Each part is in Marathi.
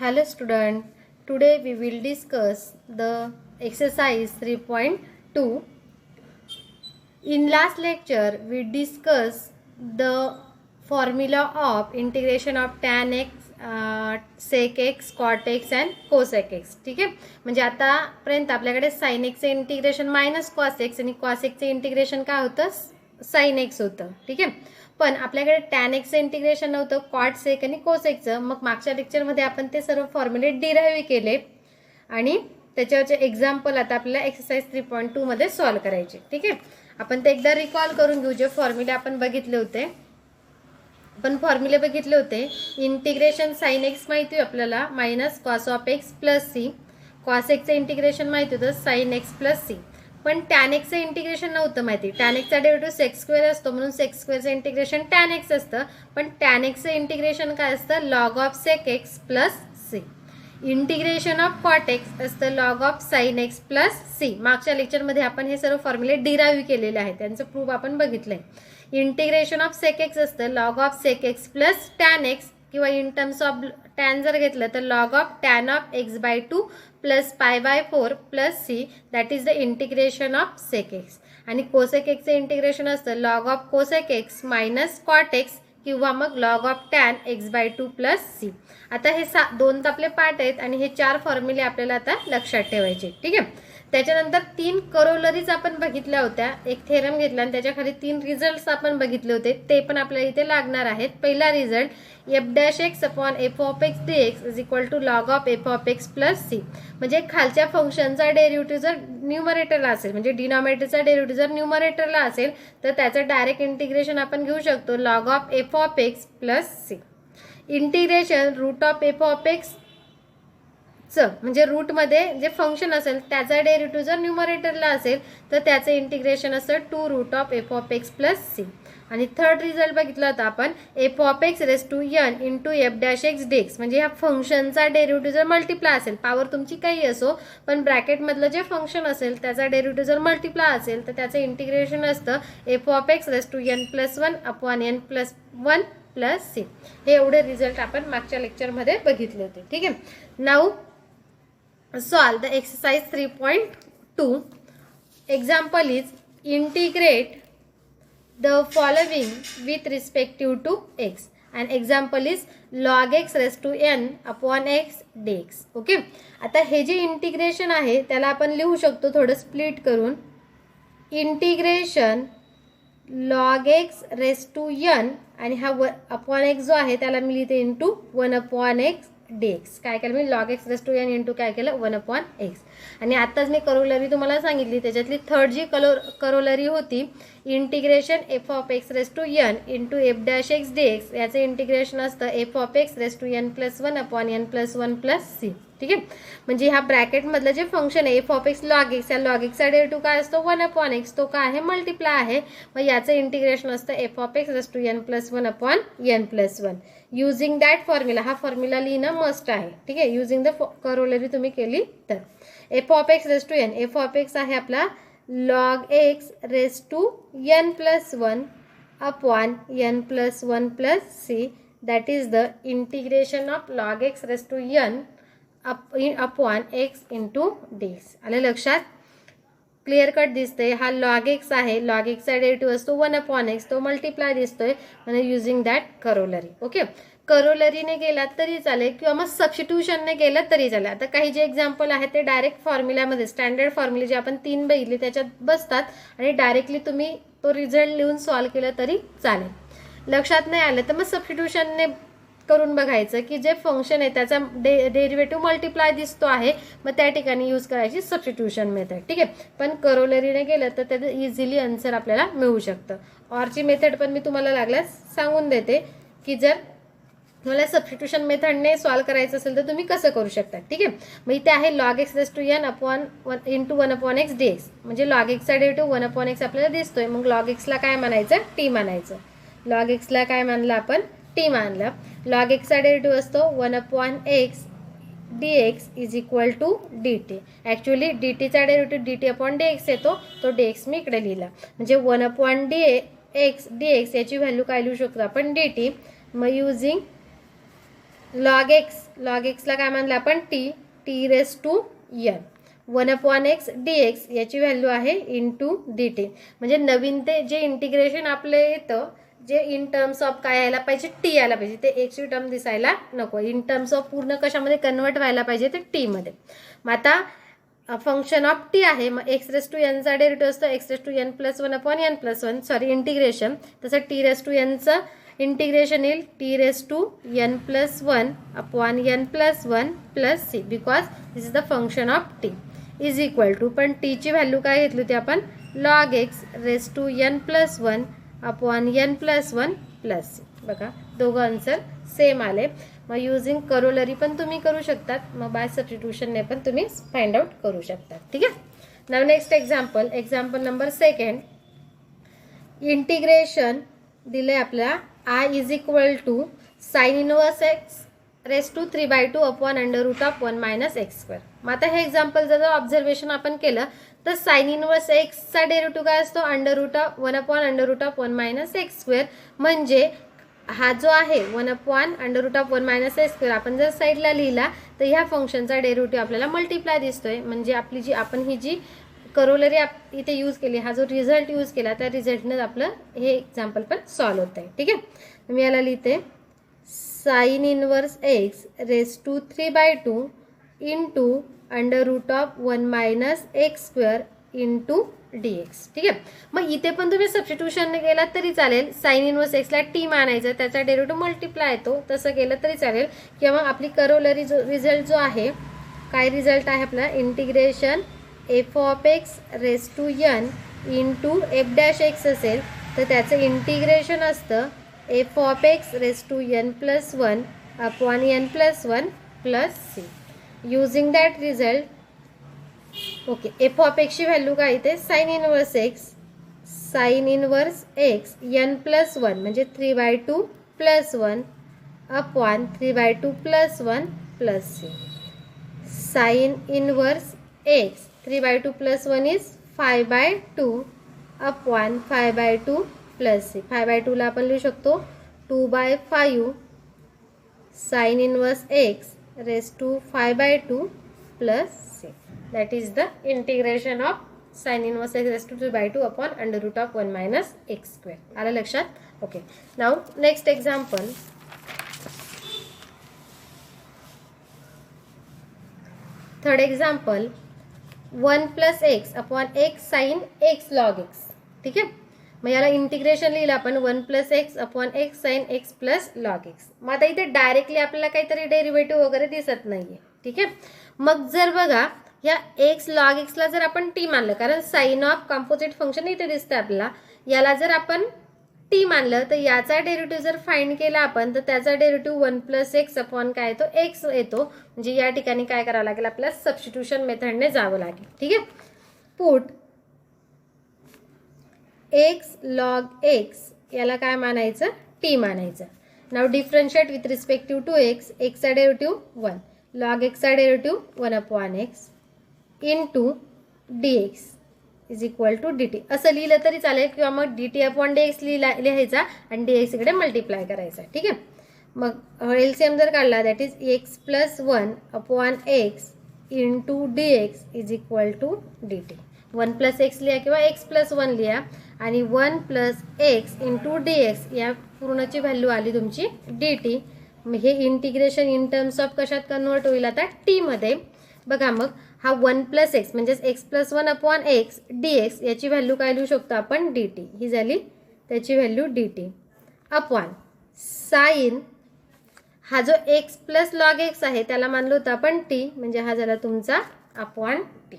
Hello student, today we will discuss the exercise 3.2. In last lecture we discussed the formula of integration of tan x, sec x, cot x and cosec x. ठीक आहे, म्हणजे आतापर्यंत आपल्याकडे sin x चे इंटिग्रेशन मायनस cos x आणि cos x चे इंटिग्रेशन काय होतं sin x होतं. ठीक आहे, पण आपल्याकडे tan x चे इंटिग्रेशन नव्हतं, cot sec आणि cosec चं. मग मागच्या लेक्चरमध्ये आपण ते सर्व फॉर्म्युले डिराइव्ह केले आणि त्याच्यावरचे एक्झाम्पल आता आपल्याला एक्सरसाइज 3.2 मध्ये सॉल्व करायचे. ठीक आहे, आपण ते एकदा रिकॉल करून घेऊ. जे फॉर्म्युले आपण बघितले होते, इंटिग्रेशन sin x माहिती आहे आपल्याला minus cos of x plus c, cos x चे इंटिग्रेशन माहिती होतं sin x प्लस सी. पण tan x चे इंटिग्रेशन नव्हतं माहिती. tan x चा डेरिव्हेटिव्ह sec स्क्वेअर असतो, म्हणून sec स्क्वेअर चे इंटिग्रेशन tan x असतं. पण tan x चे इंटिग्रेशन काय असतं log of sec x plus c. Integration of cot x असतं log of sin x plus c. मागच्या लेक्चरमध्ये आपण हे सर्व फॉर्म्युले डिराइव्ह केलेले आहेत, त्यांचं प्रूफ आपण बघितलंय. इंटिग्रेशन ऑफ sec x असतं log of sec x plus tan x, किंवा इन टर्म्स ऑफ tan जर घेतलं तर log of tan of x/2 plus π/4 plus c, that is the integration of sec x. आणि cosec x चे इंटिग्रेशन असतं log of cosec x minus cot x, किंवा मग log of tan x/2 plus c. आता हे दोन आपले पार्ट आहेत आणि हे चार फॉर्म्युले आपल्याला आता लक्षात ठेवायचे. ठीक आहे, त्याच्यानंतर तीन करोलरीज आपण बघितल्या होत्या, एक थेरम घेतला आणि त्याच्या खाली तीन रिझल्ट्स आपण बघितले होते, ते पण आपल्याला इथे लागणार आहेत. पहिला result f' upon f of x dx is equal to log of f of x plus c. म्हणजे खालच्या फंक्शनचा डेरिव्हेटिव्ह जर न्यूमरेटरला असेल, म्हणजे डिनॉमिनेटरचा डेरिव्हेटिव्ह जर न्यूमरेटरला असेल तर त्याचं डायरेक्ट इंटिग्रेशन आपण घेऊ शकतो log of f of x plus c. Integration root of f of x चं, म्हणजे रूटमध्ये जे फंक्शन असेल त्याचा डेरिव्हेटिव्ह जर न्यूमरेटरला असेल तर त्याचं इंटिग्रेशन असतं 2 root of f of x plus c. आणि थर्ड रिझल्ट बघितला होता आपण f of x raise to n into f' dx. म्हणजे ह्या फंक्शनचा डेरिव्हेटिव्ह जर मल्टिप्लाय असेल, पॉवर तुमची काही असो, पण ब्रॅकेटमधलं जे फंक्शन असेल त्याचा डेरिव्हेटिव्ह जर मल्टिप्लाय असेल तर त्याचं इंटिग्रेशन असतं f of x raise to n plus 1 upon n plus 1 plus c. हे एवढे रिझल्ट आपण मागच्या लेक्चरमध्ये बघितले होते. ठीक आहे, now solve the exercise 3.2. example is integrate the following with respective to x, and example is log x raised to n upon x dx. Okay, आता हे जे इंटिग्रेशन आहे त्याला आपण लिहू शकतो थोडं स्प्लिट करून. Integration log x raised to n आणि हा अपॉन x जो आहे त्याला मी लिहिते इंटू 1 अपॉन x dx. काय केलं मी log x raised to n into काय केलं 1 अपॉन x. आणि आताच मी करोलरी तुम्हाला सांगितली, त्याच्यातली थर्ड जी करोलरी होती integration f of x raised to n into f' dx. याचं इंटिग्रेशन असतं f of x raised to n plus 1 upon n plus 1 plus c. ठीक आहे, म्हणजे ह्या ब्रॅकेटमधलं जे फंक्शन आहे f of x log x, या log x चा डेरिव्हेटिव्ह काय असतो 1 अपॉन x, तो काय आहे मल्टिप्लाय आहे. मग याचं इंटिग्रेशन असतं f of x raised to n plus 1 upon n plus 1. Using that formula, हा फॉर्म्युला लिहिणं मस्ट आहे. ठीक आहे, युझिंग द करोलरी तुम्ही केली तर f of x raised to n, f of x आहे आपला log x raised to n plus 1 upon n plus 1 plus c, that is the integration of log x raised to n upon x into dx. आलं लक्षात? क्लिअर कट दिसतंय. हा log x आहे, log x चा डेरिव्हेटिव्ह असतो 1 अपॉन x, तो मल्टिप्लाय दिसतोय, म्हणजे युझिंग दॅट करोलरी. ओके, करोलरीने केला तरी चालेल किंवा मग सबस्टिट्यूशनने केलं तरी चालेल. आता काही जे एक्झाम्पल आहेत ते डायरेक्ट फॉर्म्युल्यामध्ये, स्टँडर्ड फॉर्म्युले जे आपण 3 बघितले त्याच्यात बसतात आणि डायरेक्टली तुम्ही तो रिझल्ट लिहून सॉल्व केलं तरी चालेल. लक्षात नाही आलं तर मग सबस्टिट्यूशनने करून बघायचं की जे फंक्शन आहे त्याचा डेरिव्हेटिव्ह मल्टिप्लाय दिसतो आहे, मग त्या ठिकाणी यूज करायची सबस्टिट्यूशन मेथड. ठीक आहे, पण करोलरीने केलं तर त्याचं इझिली आन्सर आपल्याला मिळू शकतं. ऑरची मेथड पण मी तुम्हाला लागल्यास सांगून देते की जर तुम्हाला सबस्टिट्यूशन मेथडने सॉल्व करायचं असेल तर तुम्ही कसं करू शकता. ठीक आहे, मग इथे आहे log x raised to n upon 1 into 1 upon x dx. म्हणजे log x चा डेरिव्हेटिव्ह 1 अपॉन x आपल्याला दिसतोय, मग log x ला काय मानायचं t मानायचं. log x ला काय मानलं आपण t मानलं. log x चा डेरिव्हेटिव्ह असतो 1 upon x dx is equal to dt. Actually dt चा डेरिव्हेटिव्ह dt अपॉन dx येतो, तो dx मी इकडे लिहिला. म्हणजे 1 अपॉन dx याची व्हॅल्यू काय लिहू शकतो आपण dt. मग युझिंग लॉग एक्सला काय मानलं आपण t raise to n 1/x dx याची व्हॅल्यू आहे इंटू dt. म्हणजे नवीन ते जे इंटिग्रेशन आपलं येतं जे इन टर्म्स ऑफ काय यायला पाहिजे टी यायला पाहिजे ते एक्सची टर्म दिसायला नको. इन टर्म्स ऑफ पूर्ण कशामध्ये कन्वर्ट व्हायला पाहिजे ते टी मध्ये. मग आता फंक्शन ऑफ टी आहे मग एक्स रेस टू एनचा डेरिव्हेटिव्ह असतो x raise to n plus one upon n plus one sorry integration. तसं टी रेस टू एनचं इंटिग्रेशन येईल t raise to n plus one upon n plus one plus c because this is the function of t is equal to पण टीची व्हॅल्यू काय घेतली होती आपण log x raise to n plus one upon n plus one plus C. बघा दोघं आन्सर सेम आले. मग युजिंग करोलरी पण तुम्ही करू शकतात मग बाय सबस्टिट्यूशनने पण तुम्ही फाइंड आउट करू शकता. ठीक आहे. Now next example number second. Integration दिले आपल्याला I is equal to sine inverse x raise to 3/2 upon under root of 1 minus x square. मग आता हे एक्झाम्पल जर ऑब्झर्वेशन आपण केलं तर साइन इनवर्स एक्सचा डेरिव्हेटिव्ह काय असतो under root of 1 upon under root of 1 minus x square. म्हणजे हा जो आहे 1 upon under root of 1 minus x square आपण जर साईडला लिहिला तर ह्या फंक्शनचा डेरिव्हेटिव्ह आपल्याला मल्टिप्लाय दिसतोय. म्हणजे आपली जी आपण ही जी करोलरी इथे यूज केली हा जो रिझल्ट यूज केला त्या रिझल्टने आपलं हे एक्झाम्पल पण सॉल्व्ह होत आहे. ठीक आहे. मी याला लिहिते sine inverse x raise to 3/2 into under root of 1 minus x square into dx. ठीक आहे. मग इथे पण तुम्ही सबस्टिट्यूशन केला तरी चालेल. साइन इनवर्स एक्सला टी मानायचं त्याचा डेरिव्हेटिव्ह मल्टिप्लाय येतो तसं केलं तरी चालेल. किंवा आपली करोलरी जो रिझल्ट जो आहे काय रिझल्ट आहे आपला integration f of x raise to n into f dash x असेल तर त्याचं इंटिग्रेशन असतं f of x raise to n plus one upon n plus one plus c. Using that result okay f of एक्सची व्हॅल्यू काय इथे sine inverse x n plus one म्हणजे 3/2 plus one upon 3/2 plus one plus c. Sine inverse x 3/2 plus 1 is 5/2 upon 5/2 plus c. 5/2 ला आपण लिहू शकतो 2/5 sine inverse x raise to 5/2 plus c. That is the integration of sine inverse x raise to 3/2 upon under root of 1 minus x square. आलं लक्षात. Okay. Now next example. Third example 1 plus x upon x sine x log x. ठीक आहे. मग याला इंटिग्रेशन लिहिलं आपण 1 plus x upon x sine x plus log x. मग आता इथे डायरेक्टली आपल्याला काहीतरी डेरिव्हेटिव्ह वगैरे दिसत नाहीये. ठीक आहे. मग जर बघा या एक्स लॉग एक्सला जर आपण टी मानलं कारण साइन ऑफ कॉम्पोजिट फंक्शन इथे दिसतं आपल्याला याला जर आपण टी मानलं तर याचा डेरिव्हेटिव्ह जर फाइंड केला आपण तर त्याचा डेरिव्हेटिव्ह 1 प्लस एक्स अपॉन काय येतो एक्स येतो. म्हणजे या ठिकाणी काय करावं लागेल आपल्याला सबस्टिट्यूशन मेथडने जावं लागेल. ठीक आहे. पुट एक्स लॉग एक्स याला काय मानायचं टी मानायचं. Now differentiate with respective to x एक्सचा डेरिव्हेटिव्ह 1 लॉग एक्सचा derivative 1 upon x into dx is equal to dt असं लिहिलं तरी चालेल किंवा मग dt अपॉन dx लिहायचा आणि dx इकडे मल्टिप्लाय करायचा. ठीक आहे. मग एलसीएम जर काढला that is x plus 1 upon x into dx is equal to dt. 1 plus x लिहा किंवा एक्स प्लस 1 लिहा आणि 1 प्लस एक्स इंटू dx या पूर्णची व्हॅल्यू आली तुमची dt. हे इंटिग्रेशन इन टर्म्स ऑफ कशात कन्वर्ट होईल आता टी मध्ये. बघा मग हा 1 प्लस एक्स म्हणजेच x plus 1 upon x dx याची व्हॅल्यू काय लिहू शकतो आपण dt. ही झाली त्याची व्हॅल्यू dt अपॉन साइन हा जो एक्स प्लस लॉग एक्स आहे त्याला मानलो होतं आपण टी म्हणजे हा झाला तुमचा upon T.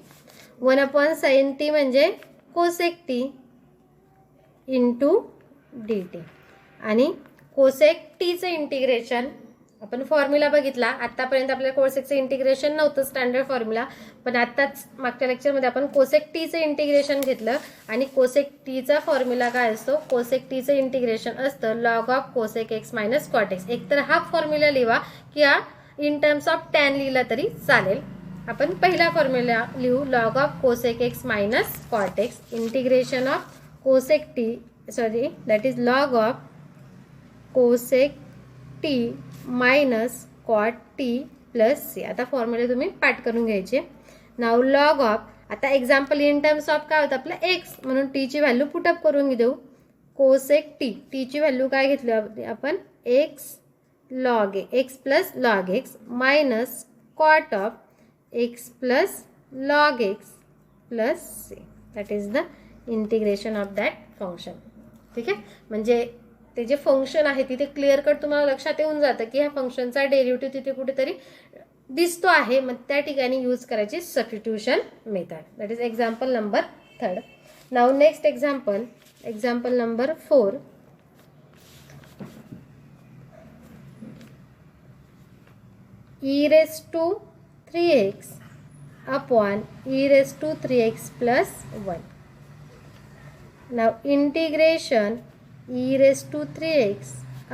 1 upon sign T म्हणजे कोसेक टी इंटू dt आणि कोसेक टीचं इंटिग्रेशन आपण फॉर्म्युला बघितला. आतापर्यंत आपल्याला कोसेकचं इंटिग्रेशन नव्हतं स्टँडर्ड फॉर्म्युला पण आत्ताच मागच्या लेक्चरमध्ये आपण कोसेक टीचं इंटिग्रेशन घेतलं आणि कोसेक टीचा फॉर्म्युला काय असतो कोसेक टीचं इंटिग्रेशन असतं log of cosec x minus cot x. एकतर हा फॉर्म्युला लिहा किंवा इन टर्म्स ऑफ टॅन लिहिला तरी चालेल. आपण पहिला फॉर्म्युला लिहू log of cosec x minus cot x integration of cosec t that is log of cosec t minus cot t plus c. आता फॉर्म्युले तुम्ही पाठ करून घ्यायचे. नाव लॉग ऑफ, आता एक्झाम्पल इन टर्म्स ऑफ काय होतं आपलं एक्स, म्हणून टीची व्हॅल्यू पुटअप करून देऊ. कोसेक टी, टीची व्हॅल्यू काय घेतली आपण x log x plus log x minus cot of x plus log x plus c. That is the integration of that function. ठीक आहे, म्हणजे ते जे फंक्शन आहे तिथे क्लिअर कट तुम्हाला लक्षात येऊन जातं की ह्या फंक्शनचा डेरिव्हेटिव्ह तिथे कुठेतरी दिसतो आहे. मग त्या ठिकाणी यूज करायची substitution method. That is example number 3. Now next example, example number 4. e raised to 3x upon e raised to 3x plus 1. Now integration e raised to 3x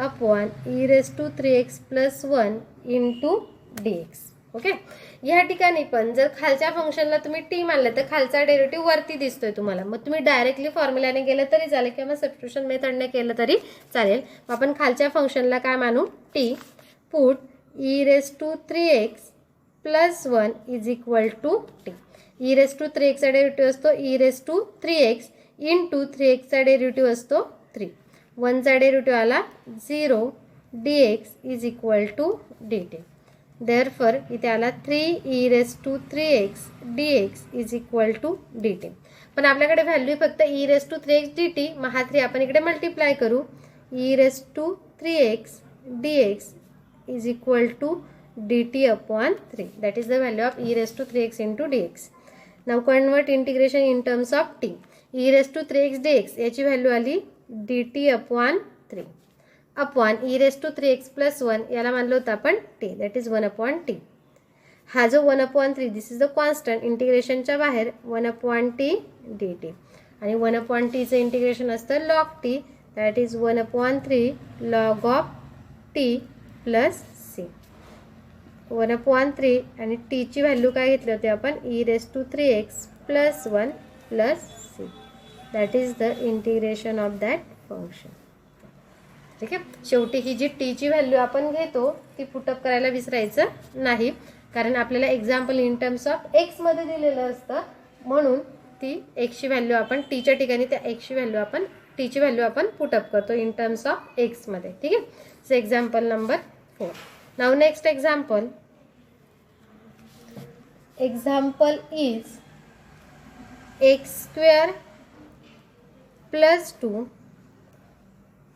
upon e raised to 3x plus 1 into dx. Okay, या ठिकाणी पण जर खालच्या फंक्शनला तुम्ही टी मानलं तर खालचा डेरिव्हेटिव्ह वरती दिसतोय तुम्हाला. मग तुम्ही डायरेक्टली फॉर्म्युलाने गेलं तरी चालेल किंवा सबस्टिट्यूशन मेथडने केलं तरी चालेल. मग आपण खालच्या फंक्शनला काय मानू T. Put e raised to 3x plus 1 is equal to t. e raised to 3x चा डेरिव्हेटिव्ह असतो e raised to 3x into 3x चा डेरिव्हेटिव्ह असतो 3. 1 चा डेरिव्हेटिव्ह आला 0 dx is equal to dt. Therefore इथे आला 3 e raised to 3x dx is equal to dt. पण आपल्याकडे व्हॅल्यू फक्त e raised to 3x dt. मग हा 3 आपण इकडे मल्टिप्लाय करू. e raised to 3x dx is equal to dt upon 3. That is the value of e raised to 3x into dx. Now convert integration in terms of t. e raised to 3x dx याची व्हॅल्यू आली dt upon 3 upon e raised to 3x plus 1 याला मानलं होतं आपण t. That is 1 upon t. हा जो 1 upon 3 this is the constant. इंटिग्रेशनच्या बाहेर 1 upon t dt आणि 1 upon t चं इंटिग्रेशन असतं log t. That is 1 upon 3 log of t plus c. 1 upon 3 आणि टी ची व्हॅल्यू काय घेतली होती आपण e raised to 3x plus 1 plus c. That is the integration of that function. ठीक आहे, शेवटी ही जी टी ची व्हॅल्यू आपण घेतो ती पुटअप करायला विसरायचं नाही, कारण आपल्याला example in terms of x मध्ये दिलेलं असतं. म्हणून ती एक्सची व्हॅल्यू आपण टीच्या ठिकाणी त्या एक्सची व्हॅल्यू आपण टीची व्हॅल्यू आपण पुटअप करतो इन टर्म्स ऑफ एक्स मध्ये. ठीक आहे, सो example number 4. Now next example, example is x square plus 2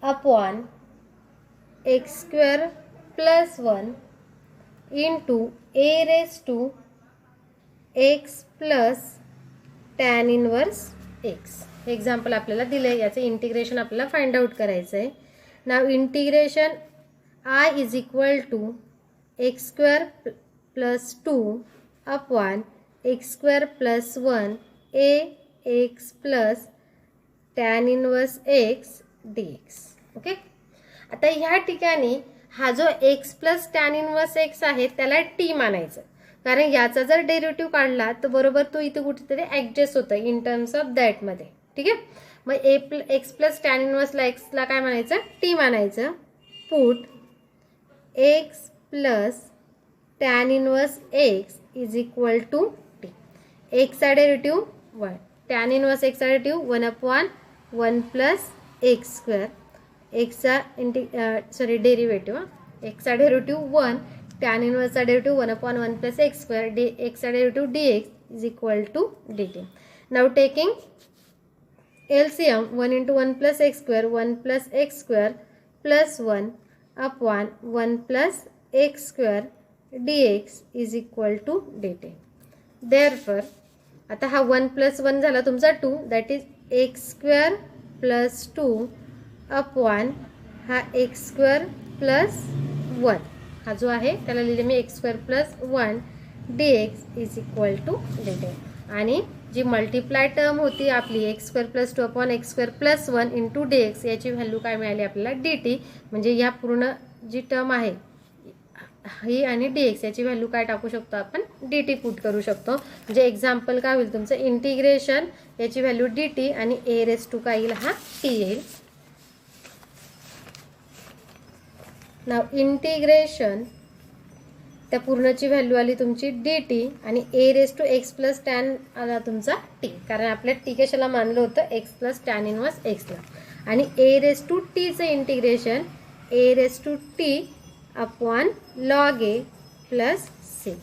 upon x square plus 1 into a raise to x plus tan inverse x. Example आपल्याला दिलं आहे, याचं इंटिग्रेशन आपल्याला फाइंड आउट करायचं आहे. Now integration I is equal to x square plus 2 upon x square plus 1 a x plus tan inverse x dx. Okay, आता ह्या ठिकाणी हा जो x plus tan inverse x आहे त्याला t मानायचं, कारण याचा जर डेरिव्हेटिव्ह काढला तर बरोबर तो इथे कुठेतरी ॲडजस्ट होतं इन टर्म्स ऑफ दॅट मध्ये. ठीक आहे, मग एक्स प्लस टॅन इनवर्सला एक्सला काय मानायचं t मानायचं. Put x plus tan inverse x is equal to t. एक्सचा डेरिव्हेटिव्ह 1, टॅन इनवर्स एक्सचा derivative 1 upon 1 plus x square. एक्सचा डेरिव्हेटिव्ह एक्सचा डेरिव्हेटिव्ह 1, टॅन इनवर्सचा derivative 1 upon 1 plus x square. एक्सचा derivative dx is equal to dt. Now taking LCM 1 into 1 plus x square 1 plus x square plus 1 upon 1 plus x square dx is equal to dt. Therefore आता हा 1 plus 1 झाला तुमचा 2, that is x square plus 2 upon हा x square plus 1 हा जो आहे त्याला लिहिले मी x square plus 1 dx is equal to dt. आणि जी मल्टिप्लाय टर्म होती आपली x square plus 2 upon x square plus 1 into d x, याची व्हॅल्यू काय मिळाली आपल्याला dt. म्हणजे या पूर्ण जी टर्म आहे ही आणि डी एक्स याची व्हॅल्यू काय टाकू शकतो आपण dt पुट करू शकतो. म्हणजे एक्झाम्पल काय होईल तुमचं इंटिग्रेशन, याची व्हॅल्यू dt आणि a रेज टू काय येईल हा t येईल. नाव इंटिग्रेशन त्या पूर्णची व्हॅल्यू आली तुमची dt आणि a raise to x plus tan आला तुमचा t, कारण आपल्या t कशाला मानलं होतं x plus tan inverse x ला. आणि a रेस टू tचं integration a raise to t upon log a plus c.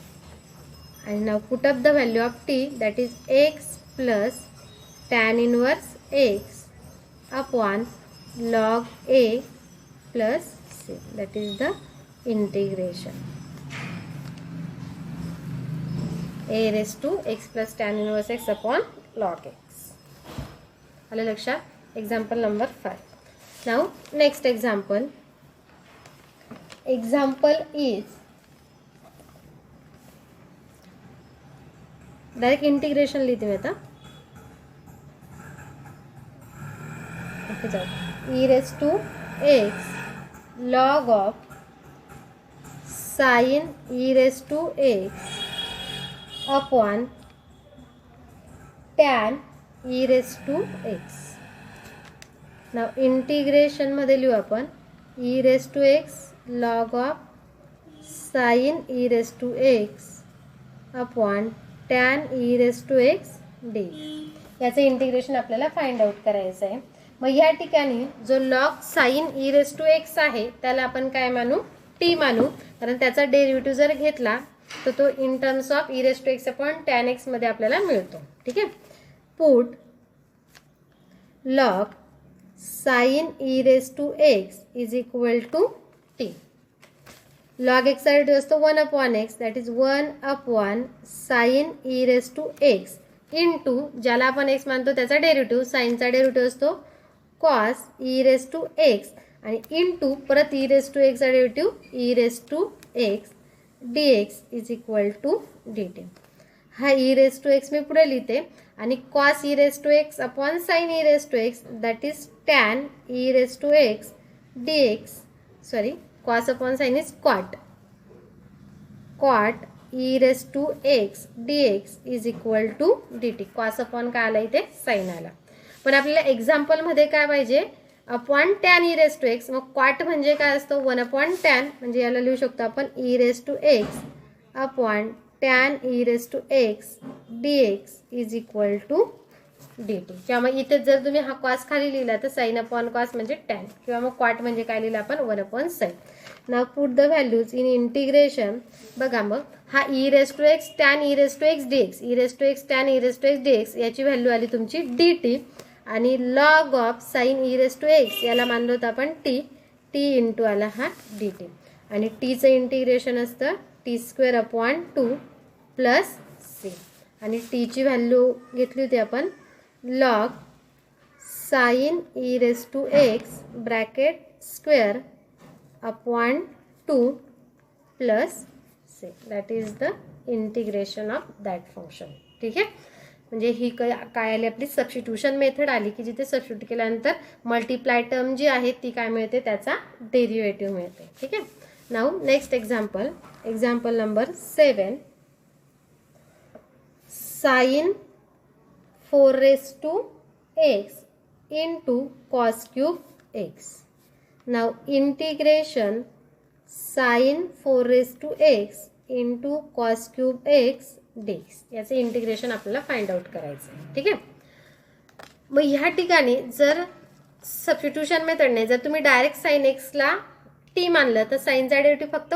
and now put up the value of t, that is x plus tan inverse x upon log a plus c, that is the integration a raised to x plus tan inverse x upon log x. आलं लक्षात? example number 5. now next example is direct integration लिहिते मी आता. ओके जाऊ. e raise to x log of sine e raise to x upon tan e raise to x. नाव इंटिग्रेशन मध्ये लिहू आपण e raise to x log of sine e raise to x upon tan e raise to x d. याचं इंटिग्रेशन आपल्याला फाइंड आउट करायचं आहे. मग या ठिकाणी जो log sine e raise to x आहे त्याला आपण काय मानू? t मानू, कारण त्याचा डेरिव्हेटिव्ह जर घेतला तर तो in terms of e raise to x upon tan x मध्ये आपल्याला मिळतो. ठीक आहे. Put log sine e raise to x is equal to t. log x चा डेरिव्हेटिव्ह असतो 1 upon x, that is 1 upon sine e raise to x into ज्याला आपण x मानतो त्याचा डेरिव्हेटिव्ह, साइनचा डेरिव्हेटिव्ह असतो cos e raise to x आणि इंटू परत e रेस टू x चा derivative e raise to x dx is equal to dt. हा e रेस टू x मी पुढे लिहिते आणि cos e raise to x upon sine e raise to x that is tan e raise to x dx. Sorry, cos upon sine is cot e raise to x dx is equal to dt. cos upon काय आला इथे? साइन आला. पण आपल्याला एक्झाम्पल मध्ये काय पाहिजे? Upon tan e raise to x. मग cot म्हणजे काय असतो? 1 अपॉन टॅन, म्हणजे याला लिहू शकतो आपण e raise to x upon tan e raise to x dx is equal to dt. किंवा मग इथे जर तुम्ही हा cos खाली लिहिला तर साइन अपॉन cos म्हणजे टॅन, किंवा मग cot म्हणजे काय लिहिलं आपण? 1 upon sine. Now put the values in integration. बघा मग हा e raise to x tan e raise to x dx, e raise to x tan e raise to x dx याची व्हॅल्यू आली तुमची dt आणि log of sine e raise to x याला मानलो होतं आपण t इंटू आला हा dt. आणि tचं इंटिग्रेशन असतं t square upon 2 plus c. आणि tची व्हॅल्यू घेतली होती आपण log sine e raise to x bracket square upon 2 plus c. That is the integration of that function. ठीक आहे. म्हणजे ही काय आली? आपली सबस्टिट्यूशन मेथड आली की जिथे सबस्टिट्यूट केल्यानंतर मल्टिप्लाय टर्म जी आहे ती काय मिळते? त्याचा डेरिव्हेटिव्ह मिळते. ठीक आहे. Now next example number 7. Sine 4 raise to x into cos cube x. Now integration sine 4 raise to x into cos cube x dx. याचे इंटिग्रेशन आपल्याला फाइंड आउट करायचं आहे. ठीक आहे. मग ह्या ठिकाणी जर सबस्टिट्यूशन मेथडने जर तुम्ही डायरेक्ट साइन x ला t मानलं तर साइनचा डेरिव्हेटिव्ह फक्त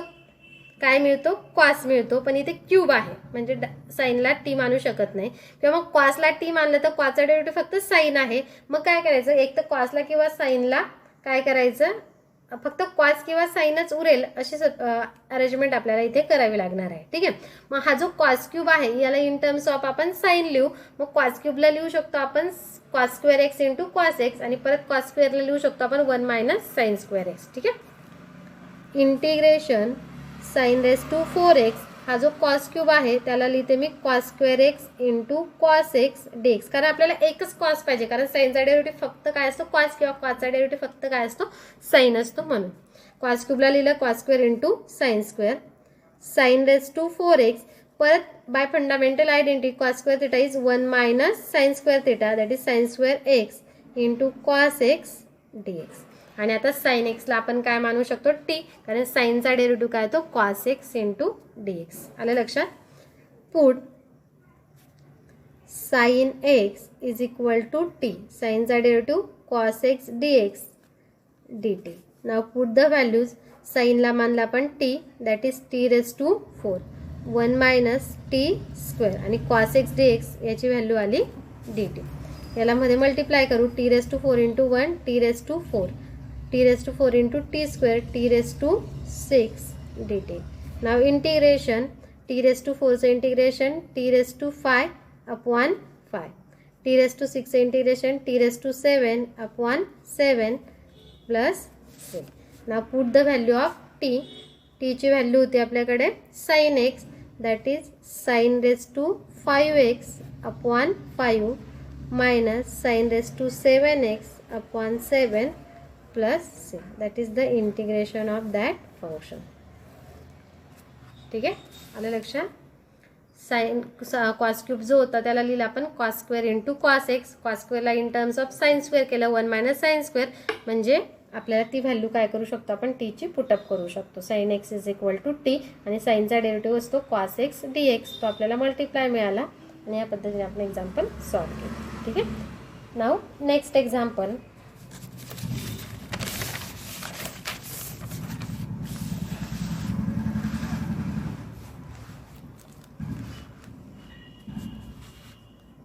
काय मिळतो? कॉस मिळतो. पण इथे क्यूब आहे म्हणजे साइनला t मानू शकत नाही, किंवा मग कॉसला t मानलं तर कॉसचा डेरिव्हेटिव्ह फक्त साइन आहे. मग काय करायचं? एक तर कॉसला किंवा साइनला काय करायचं? फक्त कॉस किंवा साइनच उरेल अशी अरेंजमेंट आपल्याला इथे करावी लागणार आहे. ठीक आहे. मग हा जो कॉस क्यूब आहे याला इन टर्म्स ऑफ आपण साइन लिहू. मग कॉस क्यूबला लिहू शकतो आपण cos square x into cos x आणि परत कॉस स्क्वेअरला लिहू शकतो आपण 1 मायनस साइन स्क्वेअर एक्स. ठीक आहे. Integration sign raise to 4x हा जो कॉस क्यूब आहे त्याला लिहिते मी cos square x into cos x dx. कारण आपल्याला एकच कॉस पाहिजे, कारण साइनचा डेरिव्हेटिव्ह फक्त काय असतो? कॉस, किंवा कॉसचा डेरिव्हेटिव्ह फक्त काय असतो? साइन असतो. म्हणून कॉस क्यूबला लिहिलं cos square into sine square. Sine raise to 4x परत by fundamental identity cos square theta is 1 minus sine square theta that is sine square x into cos x dx. आणि आता साइन एक्सला आपण काय मानू शकतो टी, कारण साइनचा डेरिव्हेटिव्ह काय तो cos x into d x. आलं लक्षात. Put sine x is equal to t, साइनचा derivative cos x d x d t. Now put the values. साइनला मानला आपण t, that is t raise to 4 1 minus t square आणि कॉस एक्स डी एक्स याची व्हॅल्यू आली डी टी. याला मध्ये मल्टिप्लाय करू. T raise to 4 into 1 t raise to 4 t raise to 4 into t square t raise to 6 d t. Now integration. T raise to 4चं integration t raise to 5 upon 5 t raise to 6चं integration t raise to 7 upon 7 plus 6. Now put the value of T. टीची व्हॅल्यू होती आपल्याकडे sine x, that is sine raise to 5x upon 5 minus sine raise to 7x upon 7 plus 6. That is the integration of that function. ठीक आहे, आलं लक्षात. साइन कॉस क्यूब जो होता त्याला लिहिला आपण cos square into cos x. Cos स्क्वेअरला in terms of sine square केलं 1 मायनस साइन स्क्वेअर, म्हणजे आपल्याला ती व्हॅल्यू काय करू शकतो आपण टीची पुटअप करू शकतो. Sine x is equal to t आणि साइनचा डेरिव्हेटिव्ह असतो कॉस एक्स डी एक्स. तो आपल्याला मल्टिप्लाय मिळाला आणि या पद्धतीने आपण एक्झाम्पल सॉल्व्ह केलं. ठीक आहे. Now next example.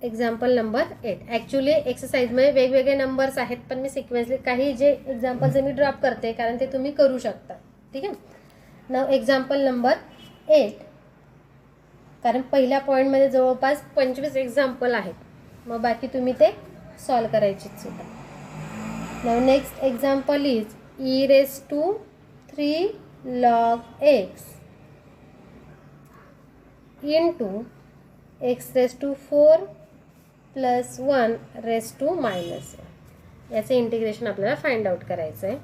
Example number 8. Actually एक्सरसाइजमध्ये वेगवेगळे नंबर्स आहेत, पण मी सिक्वेन्सली काही जे एक्झाम्पल्स मी ड्रॉप करते कारण ते तुम्ही करू शकता. ठीक आहे. नाव एक्झाम्पल नंबर 8. कारण पहिल्या पॉईंटमध्ये जवळपास 25 एक्झाम्पल आहेत, मग बाकी तुम्ही ते सॉल्व करायचीच सुद्धा. Now next example is e raise to 3 log x into x raise to 4 plus 1 raise to minus 1. याचं इंटिग्रेशन आपल्याला फाइंड आउट करायचं आहे.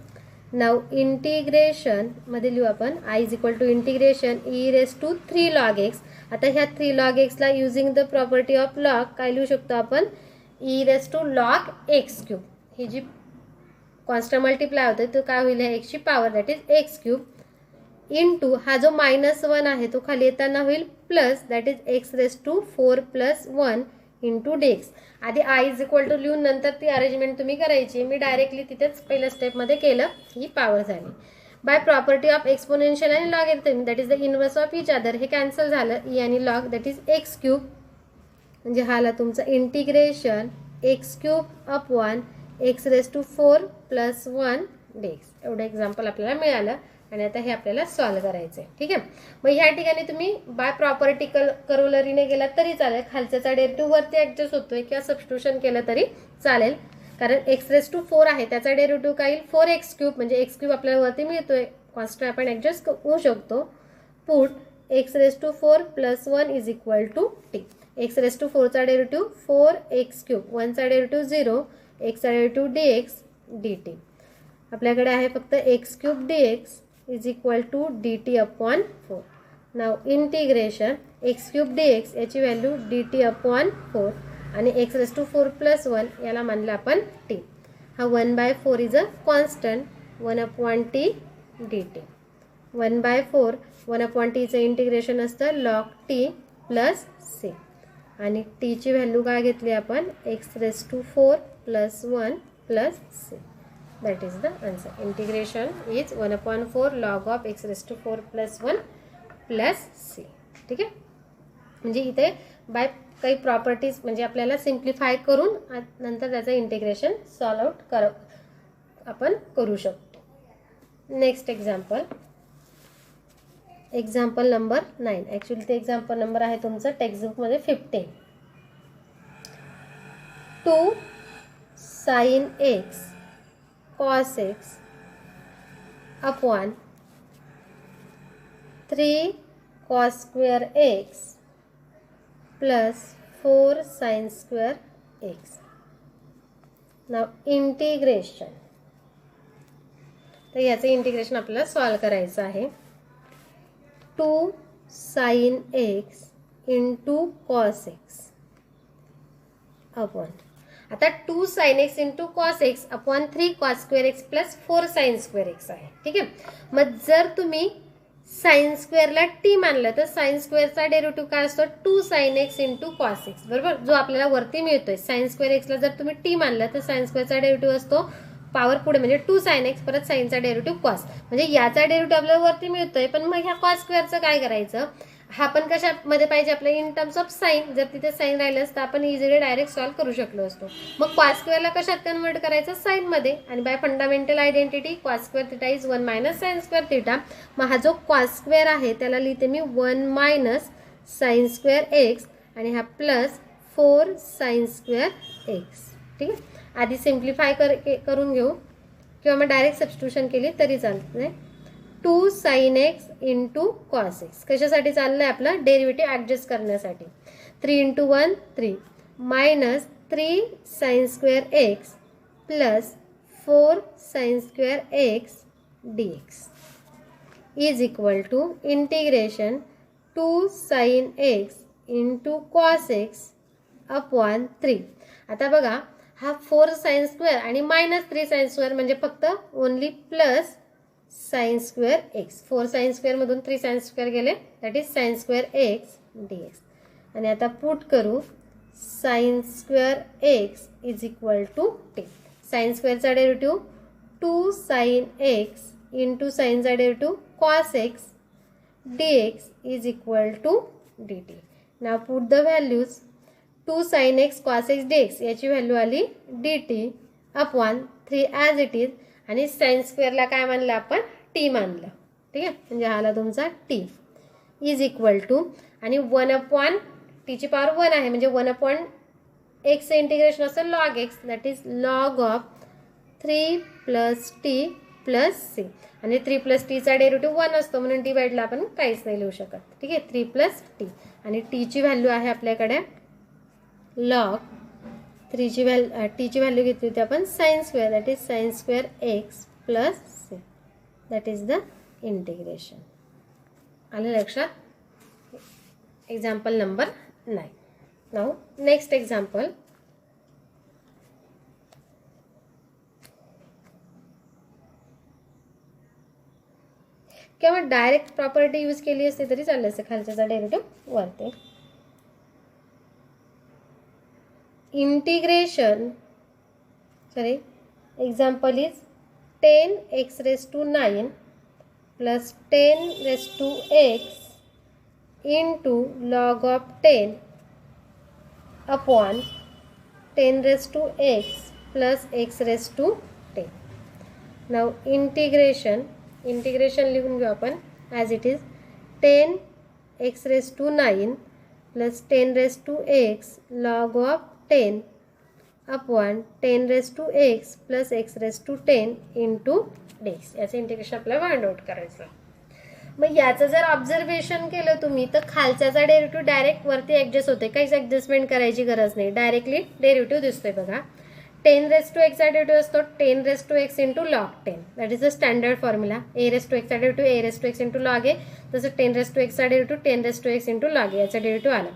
नाव इंटिग्रेशनमध्ये लिहू आपण I is equal to integration e raise to 3 log x. आता ह्या 3 log xला using the property of log काय लिहू शकतो आपण e raise to log x cube. ही जी कॉन्स्टंट मल्टिप्लाय होते तो काय होईल एक्सची power, that is x cube into हा जो -1 आहे तो खाली येताना होईल plus, that is x raise to 4 plus 1 into d x. आधी आय इज इक्वल टू लिहून नंतर ती अरेंजमेंट तुम्ही करायची. मी डायरेक्टली तिथेच पहिल्या स्टेपमध्ये केलं, ही पॉवर झाली. बाय प्रॉपर्टी ऑफ एक्सपोनेन्शियल आणि logarithm, that is the inverse of each other. हे कॅन्सल झालं, ई आणि log that is x cube, म्हणजे हाला तुमचं integration x cube upon x raise to 4 plus 1 d x. एवढं एक्झाम्पल आपल्याला मिळालं आणि आता हे आपल्याला सॉल्व करायचं आहे. ठीक आहे. मग ह्या ठिकाणी तुम्ही बाय प्रॉपर्टी करोलरीने गेला तरी चालेल, खालच्याचा डेरिव्हेटिव्ह वरती ॲडजस्ट होतोय किंवा सबस्टिट्यूशन केलं तरी चालेल. कारण एक्स रेस टू 4 आहे त्याचा डेरिव्हेटिव्ह काय येईल 4x क्यूब, म्हणजे एक्स क्यूब आपल्याला वरती मिळतोय, कॉन्स्टंट आपण ॲडजस्ट होऊ शकतो. Put x raise to 4 plus 1 is equal to t. X raise to 4चा डेरिव्हेटिव्ह 4x क्यूब, 1चा डेरिव्हेटिव्ह 0, एक्सचा derivative d x d t. आपल्याकडे आहे फक्त x cube d x is equal to d t upon 4. Now integration x cube d x याची व्हॅल्यू डी टी अपॉन 4 आणि एक्स रेस टू 4 प्लस 1 याला मानलं आपण टी. हा 1/4 is a constant 1 upon t d t. 1/4 1 upon टीचं इंटिग्रेशन असतं लॉग टी प्लस सी आणि टीची व्हॅल्यू काय घेतली आपण x raise to 4 plus 1 plus c. That is the answer. Integration is 1/4 log of x raised to 4 plus 1 plus c. ठीक आहे. म्हणजे इथे बाय काही प्रॉपर्टीज म्हणजे आपल्याला सिम्प्लिफाय करून नंतर त्याचं इंटिग्रेशन सॉल्व आउट आपण करू शकतो. Next example. Example number 9. Actually ते एक्झाम्पल नंबर आहे तुमचं टेक्स्टबुकमध्ये 15. 2 sin x cos x upon 3 cos square x plus 4 sin square x. Now integration. तर याचं इंटिग्रेशन आपल्याला सॉल्व करायचं आहे. 2 sin x into cos x upon आता 2 sin x into cos x upon 3 cos square x plus 4 sine square x आहे. ठीक आहे. मग जर तुम्ही साइन स्क्वेअरला टी मानलं तर साइन स्क्वेअरचा डेरिव्हेटिव्ह काय असतो 2 sin x into cos x, बरोबर, जो आपल्याला वरती मिळतोय. साइन स्क्वेअर एक्सला जर तुम्ही टी मानलं तर साइन स्क्वेअरचा डेरिव्हेटिव्ह असतो पॉवर पुढे म्हणजे 2 sin x परत साइनचा डेरिव्हेटिव्ह कॉस, म्हणजे याचा डेरिव्हेटिव्ह आपल्याला वरती मिळतोय. पण मग ह्या कॉस स्क्वेअरचं काय करायचं, हा पण कशामध्ये पाहिजे आपल्याला इन टर्म्स ऑफ साइन. जर तिथे साइन राहिलं तर आपण इझिली डायरेक्ट सॉल्व्ह करू शकलो असतो. मग कॉस स्क्वेअरला कशात कन्वर्ट करायचं साइनमध्ये, आणि bye fundamental identity cos square theta is 1 minus sine square theta. मग हा जो कॉस स्क्वेअर आहे त्याला लिहिते मी 1 मायनस साइन स्क्वेअर एक्स आणि हा प्लस 4 साइन स्क्वेअर एक्स. ठीक आहे. आधी सिम्प्लिफाय करून घेऊ किंवा मग डायरेक्ट सबस्टिट्यूशन केली तरी चालते. 2 sin x into cos x कशासाठी चाललं आहे आपलं डेरिव्हेटिव्ह ॲडजस्ट करण्यासाठी. 3 into 1 3 minus 3 sine square x plus 4 sine square x d x is equal to integration 2 sin x into cos x upon 3. आता बघा हा 4 साइन स्क्वेअर आणि मायनस 3 साइन स्क्वेअर म्हणजे फक्त only plus sine square x. 4 sine square मधून 3 साइन स्क्वेअर गेले that is sine square x d x. आणि आता पुट करू sine square x is equal to 10. Sine स्क्वेअरचा डेरिव्हेटिव्ह 2 sin x इंटू साइनचा derivative cos x d x is equal to d t. Now put the values. 2 sin x cos x dx याची व्हॅल्यू आली d t upon 3 as it is, आणि साइन स्क्वेअरला काय मानलं आपण टी मानलं. ठीक आहे. म्हणजे हा आला तुमचा टी इज इक्वल टू, आणि 1 अपॉन टीची पॉवर 1 आहे म्हणजे 1 अपॉन एक्स इंटिग्रेशन असतं log x that is log of 3 plus t plus c. आणि 3 प्लस टीचा डेरिव्हेटिव्ह 1 असतो म्हणून डिवाइडला आपण काहीच नाही लिहू शकत. ठीक आहे. 3 प्लस टी आणि टीची व्हॅल्यू आहे आपल्याकडे लॉग 3ची टीची व्हॅल्यू घेतली होती आपण sine square that is sine square x plus c that is the integration. आलं लक्षात. Example number 9. Now next example. किंवा डायरेक्ट प्रॉपर्टी यूज केली असते तरी चाललं असतं खालच्याचा डेरिव्हेटिव्ह वरते. Integration example is 10x raised to 9 plus 10 raised to x into log of 10 upon 10 raised to x plus x raised to 10. Now integration लिहून घेऊ आपण as it is 10x raised to 9 plus 10 raised to x log of 10 upon 10 raised to x plus x raised to 10 into dx. याचं इंटिग्रेशन आपल्याला फाइंड आउट करायचं. मग याचं जर ऑब्झर्वेशन केलं तुम्ही तर खालच्याचा डेरिव्हेटिव्ह डायरेक्ट वरती ॲडजस्ट होते, काहीच ॲडजस्टमेंट करायची गरज नाही, डायरेक्टली डेरिव्हेटिव्ह दिसतोय बघा. 10 raised to x चा डेरिव्हेटिव्ह असतो 10 raised to x into log 10 that is the standard formula. a raised to x चा derivative a raised to x into log a, तसं 10 raised to x चा derivative 10 raised to x into log a याचा डेरिव्हेटिव्ह आला.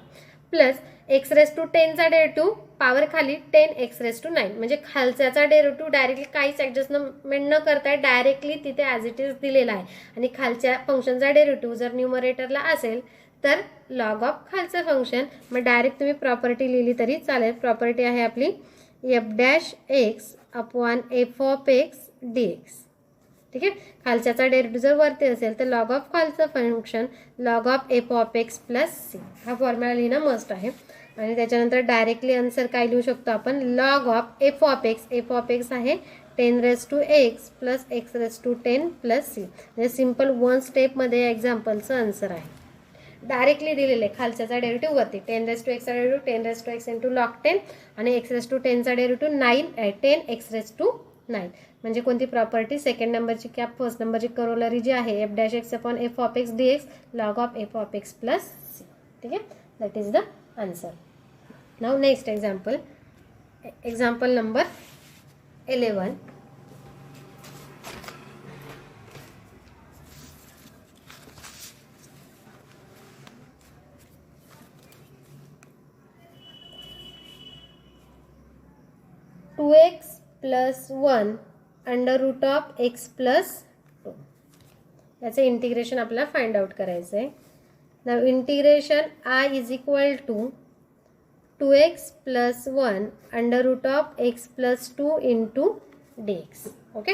प्लस x raised to 10 चा डेरिव्हेटिव्ह पॉवर खाली 10x raised to 9 म्हणजे खालच्याचा डेरिव्हेटिव्ह डायरेक्टली काहीच ॲडजस्टमेंट न करता डायरेक्टली तिथे ॲज इट इज दिलेला आहे. आणि खालच्या फंक्शनचा डेरिव्हेटिव्ह जर न्यूमरेटरला असेल तर लॉग ऑफ खालचं फंक्शन. मग डायरेक्ट तुम्ही प्रॉपर्टी लिहिली तरी चालेल. प्रॉपर्टी आहे आपली f' upon f of x d x. ठीक आहे. खालच्याचा डेरिव्हेटिव्ह जर वरती असेल तर लॉग ऑफ खालचं function log of f of x plus c हा फॉर्म्युला लिहिणं मस्ट आहे. आणि त्याच्यानंतर डायरेक्टली आन्सर काय लिहू शकतो आपण log of f of x आहे 10 raised to x plus x raised to 10 plus c. म्हणजे सिम्पल 1 स्टेपमध्ये या एक्झाम्पलचं आन्सर आहे. डायरेक्टली दिलेले खालच्याचा डेरिव्हेटिव्ह वरती 10 raised to x चा derivative 10 raised to x into log 10 आणि x raised to 10 चा डेरिव्हेटिव्ह 10 x raised to 9. म्हणजे कोणती प्रॉपर्टी सेकंड नंबरची कॅप फर्स्ट नंबरची करोलरी जी आहे f' upon f of x d x log of f of x plus c. ठीक आहे. That is the answer. Now next example number 11. 2x plus 1 under root of x plus 2. याचं इंटिग्रेशन आपल्याला फाइंड आउट करायचं आहे. Now integration I is equal to 2x plus 1 under root of x plus 2 into dx. Okay,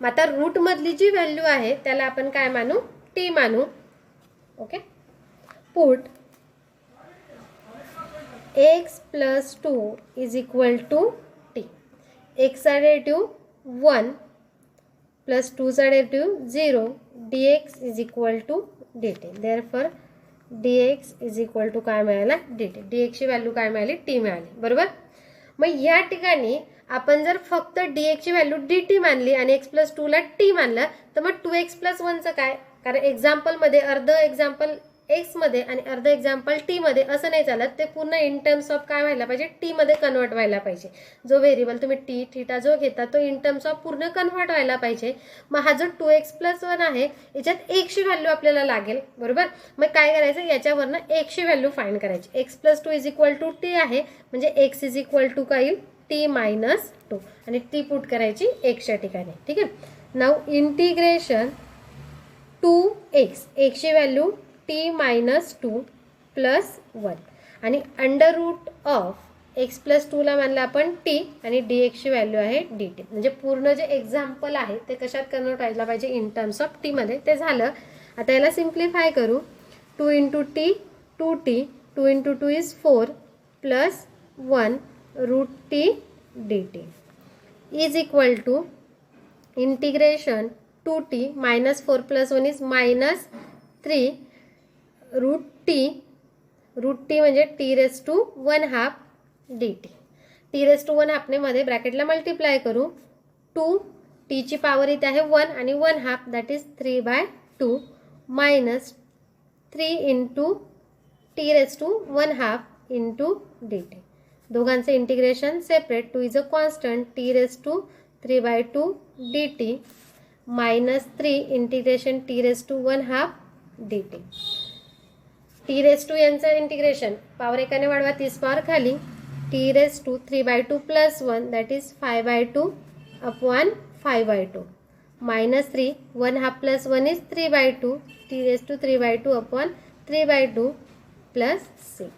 मग आता रूटमधली जी व्हॅल्यू आहे त्याला आपण काय मानू, t मानू. Okay, put x plus 2 is equal to t. x चा डेरिव्हेटिव्ह 1 प्लस 2 चा derivative 0, dx is equal to dt. Therefore dx is equal to काय मिळाला, dt. dx ची व्हॅल्यू काय मिळाली, t मिळाली. बरोबर. मग या ठिकाणी आपण जर फक्त dx ची व्हॅल्यू dt मानली आणि x प्लस 2 ला t मानलं तर मग 2x प्लस 1चं काय, कारण एक्झाम्पलमध्ये अर्ध एक्झाम्पल x मध्ये आणि अर्ध एक्झाम्पल t मध्ये असं नाही चालत. ते पूर्ण इन टर्म्स ऑफ काय व्हायला पाहिजे, t मध्ये कन्वर्ट व्हायला पाहिजे. जो व्हेरिएबल तुम्ही t थीटा जो घेता तो इन टर्म्स ऑफ पूर्ण कन्वर्ट व्हायला पाहिजे. मग हा जो 2x प्लस 1 आहे याच्यात x ची व्हॅल्यू आपल्याला लागेल. बरोबर. मग काय करायचं, याच्यावरनं x ची व्हॅल्यू फाइंड करायची. x plus 2 is equal to t आहे, म्हणजे x इज इक्वल टू काय येईल, t मायनस 2 आणि t पुट करायची x च्या ठिकाणी. ठीक आहे. नाव इंटिग्रेशन 2x, x ची व्हॅल्यू t मायनस 2 प्लस 1 आणि under root of x plus 2 ला मानलं आपण t आणि dx ची व्हॅल्यू आहे dt. म्हणजे पूर्ण जे एक्झाम्पल आहे ते कशात कन्वर्ट व्हायला पाहिजे, इन टर्म्स ऑफ t मध्ये. ते झालं. आता याला सिम्प्लिफाय करू. 2 into t 2t, 2 into 2 is 4 plus 1 root t dt is equal to integration 2t minus 4 plus 1 is minus 3 root t म्हणजे t raise to 1/2 dt. T raise to 1/2 ने मध्ये ब्रॅकेटला मल्टिप्लाय करू. 2 टी ची पॉवर इथे आहे 1 आणि 1/2 that is 3/2 minus 3 into t raise to 1/2 into dt. दोघांचे integration separate. 2 is a constant, t raise to 3/2 dt minus 3 integration t raise to 1/2 dt. T raise to यांचं इंटिग्रेशन पॉवर एकाने वाढवा, 30 पॉवर खाली. T raise to 3/2 plus 1 that is 5/2 upon 5/2 minus 3 1/2 plus 1 is 3/2 t raise to 3/2 upon 3/2 plus 6.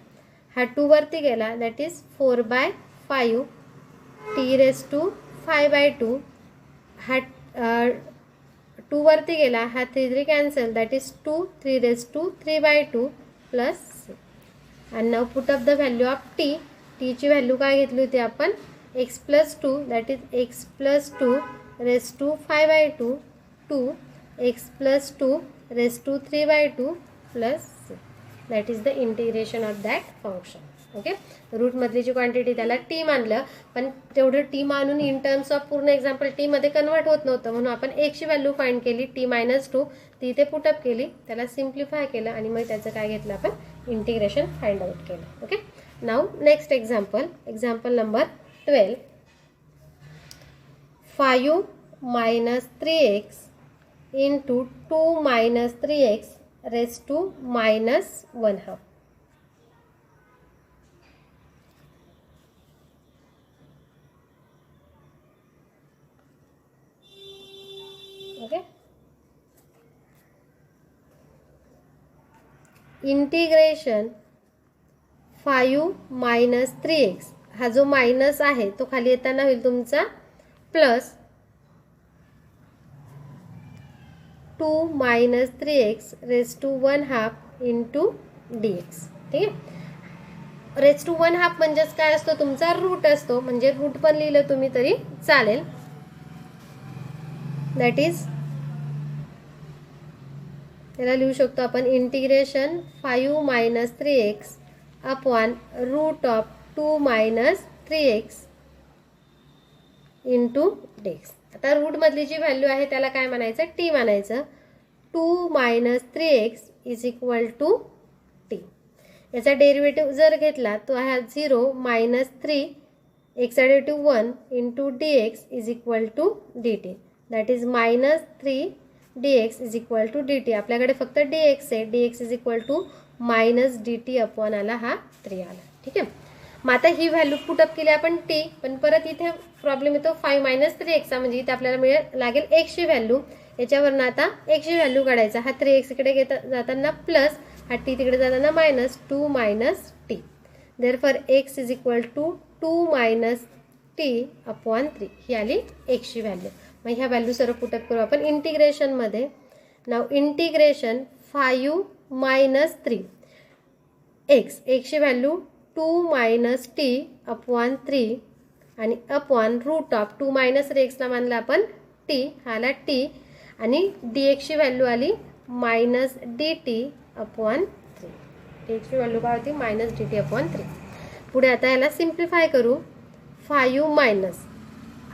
हा 2 वरती गेला that is 4/5 T raise to 5/2. हा 2 वरती गेला, हा 3 cancel that is 2 3 raise to 3/2 plus 6. आणि now put up the value of T. टीची व्हॅल्यू काय घेतली होती आपण, x plus 2 that is x plus 2 raise to 5/2 2 x plus 2 raise to 3/2 plus 6. That is the integration of that function. Okay, रूटमधली G quantity त्याला टी मानलं, पण तेवढं टी मानून इन टर्म्स ऑफ पूर्ण एक्झाम्पल टी मध्ये कन्वर्ट होत नव्हतं, म्हणून आपण x ची व्हॅल्यू फाइंड केली t मायनस 2. ती इथे पुटअप केली, त्याला सिम्प्लिफाय केलं आणि मग त्याचं काय घेतलं आपण, इंटिग्रेशन फाइंड आउट केलं. Okay, now next example, example number 12. 5 minus 3x into 2 minus 3x raise to minus 1/2. Okay, integration 5 minus 3x, हा जो मायनस आहे तो खाली येताना होईल तुमचा plus 2 minus 3x raise to 1/2 into dx. ठीक आहे, रेस टू 1/2 म्हणजेच काय असतो, तुमचा रूट असतो, म्हणजे रूट पण लिहिलं तुम्ही तरी चालेल. दॅट इज त्याला लिहू शकतो आपण integration 5 minus 3x upon root of 2 minus 3x into dx. आता रूटमधली जी व्हॅल्यू आहे त्याला काय म्हणायचं, टी म्हणायचं. 2 minus 3x is equal to t. याचा डेरिव्हेटिव्ह जर घेतला तो हा 0 मायनस 3 x चा derivative 1 into dx is equal to dt. That is minus 3 dx is equal to dt. आपल्याकडे फक्त dx आहे, dx is equal to minus dt upon आला, हा 3 आला. ठीक आहे, मग आता ही व्हॅल्यू पुटअप केली आपण टी, पण परत इथे प्रॉब्लेम येतो 5 - 3x चा, म्हणजे इथे आपल्याला लागेल x ची व्हॅल्यू. याच्यावरनं आता x ची व्हॅल्यू काढायचा. हा 3x इकडे जाताना प्लस, हा टी तिकडे जाताना minus, 2 - t. Therefore x is equal to 2 - t upon 3. ही आली x ची व्हॅल्यू. मग ह्या व्हॅल्यू सर्व पुटअप करू आपण इंटिग्रेशनमध्ये. नाव इंटिग्रेशन 5 - 3 x ची व्हॅल्यू 2 - t अपॉन 3 आणि अपॉन रूट ऑफ 2 - x ला मानला आपण t, हा आला t, आणि dx ची व्हॅल्यू आली -dt अपॉन 3. dx ची व्हॅल्यू काय होती? -dt upon 3. पुढे आता याला सिम्प्लिफाय करू. 5 मायनस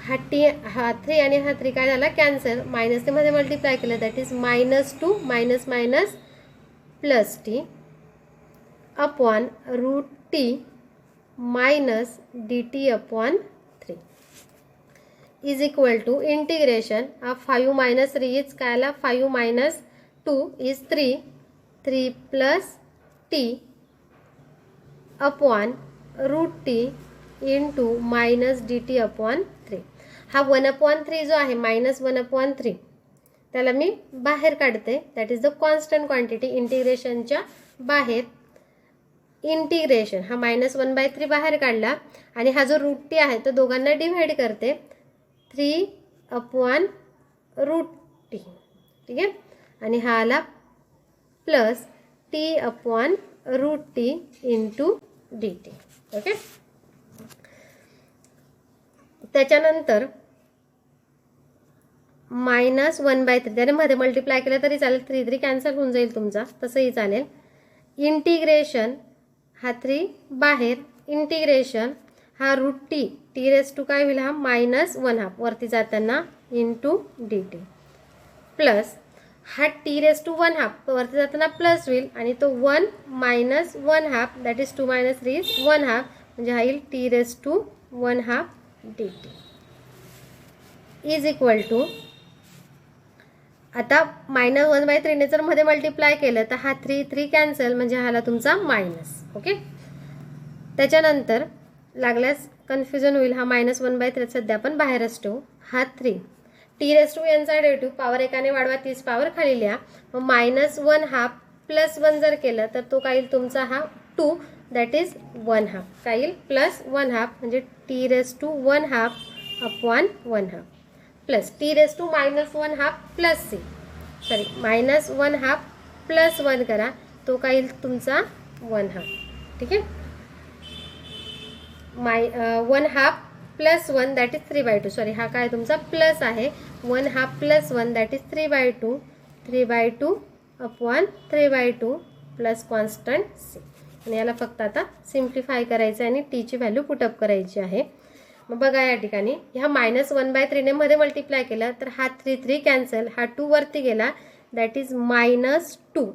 हा टी, हा 3 आणि हा 3 काय झाला? कॅन्सल. मायनसने मध्ये मल्टिप्लाय केलं, that is -2 minus minus plus t upon root t minus dt upon 3 is equal to integration. हा 5 - 3 इज काय आला? 5 - 2 is 3, 3 plus t upon root t into minus dt upon 3. हा 1/3 जो आहे, -1/3, त्याला मी बाहेर काढते. That is the constant quantity. इंटिग्रेशनच्या बाहेर इंटिग्रेशन हा -1/3 बाहेर काढला, आणि हा जो रूट टी आहे तो दोघांना डिव्हाइड करते. 3 अपॉन रूट टी, ठीक आहे, आणि हा आला plus t upon root t into d t. Okay. त्याच्यानंतर -1/3 त्याने मध्ये मल्टिप्लाय केलं तरी चालेल, 3 3 कॅन्सल होऊन जाईल तुमचा, तसंही चालेल. इंटिग्रेशन हा 3 बाहेर, इंटिग्रेशन हा root t, t raise to काय होईल? हा -1/2 वरती जाताना इंटू डी टी, प्लस हा टी रेस टू 1/2 वरती जाताना प्लस होईल, आणि तो 1 - 1/2 दॅट इज 2 - 3 इज 1/2, म्हणजे हा येईल t raise to 1/2 d t is equal to. आता -1/3 ने जर मध्ये मल्टिप्लाय केलं तर हा 3 3 कॅन्सल, म्हणजे हाला तुमचा मायनस. ओके. त्याच्यानंतर लागल्यास कन्फ्युजन होईल, हा -1/3 सध्या आपण बाहेरच ठेवू. हा 3 टी रेस टू यांचा डेरिव्हेटिव्ह पॉवर एकाने वाढवा, 30 पॉवर खाली लिहा. मग -1/2 प्लस 1 जर केलं तर तो काय येईल तुमचा? हा 2 दॅट इज 1/2, काय येईल? +1/2, म्हणजे t raise to 1/2 upon 1/2 plus t raise to -1/2 plus c, sorry -1/2 plus 1 करा, तो काय येईल तुमचा? 1/2. ठीक आहे. 1/2 प्लस 1 दॅट इज 3/2, सॉरी हा काय तुमचा प्लस आहे. 1/2 plus 1 that is 3/2, 3/2 upon 3/2 plus constant c. आणि याला फक्त आता सिम्प्लिफाय करायचं आहे आणि टीची व्हॅल्यू पुटअप करायची आहे. मग बघा या ठिकाणी ह्या -1/3 ने मध्ये मल्टिप्लाय केला तर हा 3 3 कॅन्सल, हा 2 वरती गेला, that is -2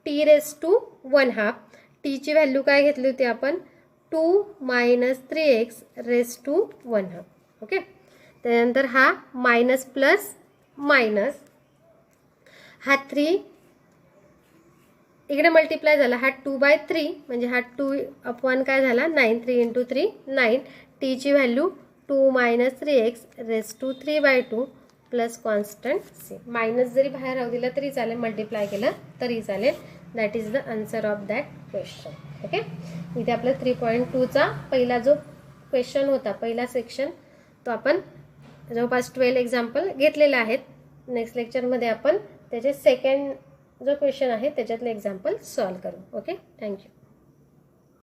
t raise to 1/2. टीची व्हॅल्यू काय घेतली होती आपण? 2 - 3x रेस टू 1/2. ओके. त्यानंतर हा मायनस प्लस मायनस, हा 3 इकडे मल्टिप्लाय झाला, हा 2/3, म्हणजे हा 2 अपॉन काय झाला? 9, 3 × 3 9. टीची value 2 - 3x raise to 3/2 plus constant c. Minus जरी बाहेर राहू दिला तरी चालेल, मल्टिप्लाय केलं तरी चालेल. That is the answer of that question. Okay. इथे आपला 3.2चा पहिला जो क्वेश्चन होता, पहिला सेक्शन, तो आपण जवळपास 12 एक्झाम्पल घेतलेले आहेत. नेक्स्ट लेक्चरमध्ये आपण त्याचे सेकंड जो क्वेश्चन आहे त्याच्यातले एक्झाम्पल सॉल्व करू. ओके. थँक्यू.